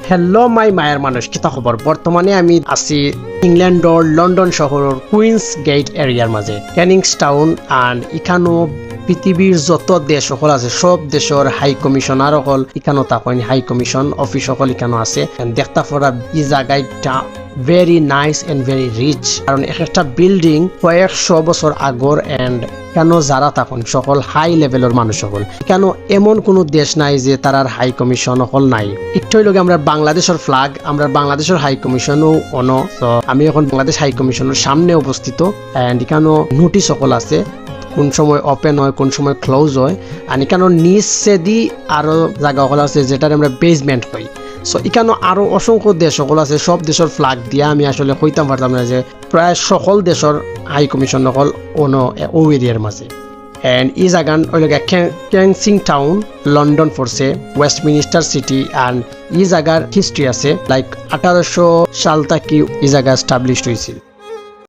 Hello my মায়ের মানুষ কিতা খবর বর্তমানে আমি আছি ইংল্যান্ডর লন্ডন শহরের কুইন্স গেট এরিয়ার মাঝে ক্যানিংস টাউন অ্যান্ড ইখানো পৃথিবীর যত দেশ সকল আছে সব দেশের হাই কমিশনার সকল ইখানো তখন হাই কমিশন অফিস সকল ইখানো আছে দেখতা পড়া ই জায়গাটা very nice and very rich কারণ একটা বিল্ডিং কয়েকশো বছর আগর এন্ড কেন যারা তখন সকল হাই লেভেলের মানুষ সকল কেন এমন কোনো দেশ নাই যে তার হাই কমিশন সকল নাই একটু লগে আমরা বাংলাদেশের ফ্ল্যাগ আমরা বাংলাদেশের হাই কমিশনও অনো তো আমি এখন বাংলাদেশ হাই কমিশনের সামনে অবস্থিত এন্ড এখানে নোটিশ সকল আছে কোন সময় ওপেন হয় কোন সময় ক্লোজ হয় আর এখানে নিচে দি আরো জায়গা সকল আছে যেটা আমরা বেসমেন্ট কই সো এখানে আরো অসংখ্য দেশ সকল আছে সব দেশের ফ্ল্যাগ দিয়া আমি আসলে কইতাম পারতাম না যে প্রায় সকল দেশের হাই কমিশন সকল অন্য ও এরিয়ার মাঝে এন্ড এই জায়গান ওই লাগে ক্যানিংস টাউন লন্ডন ফোর্সে ওয়েস্টমিনিস্টার সিটি অ্যান্ড এই জায়গার হিস্ট্রি আছে লাইক 1800 সাল থেকে এই জায়গা এস্টাবলিশড হয়েছিল।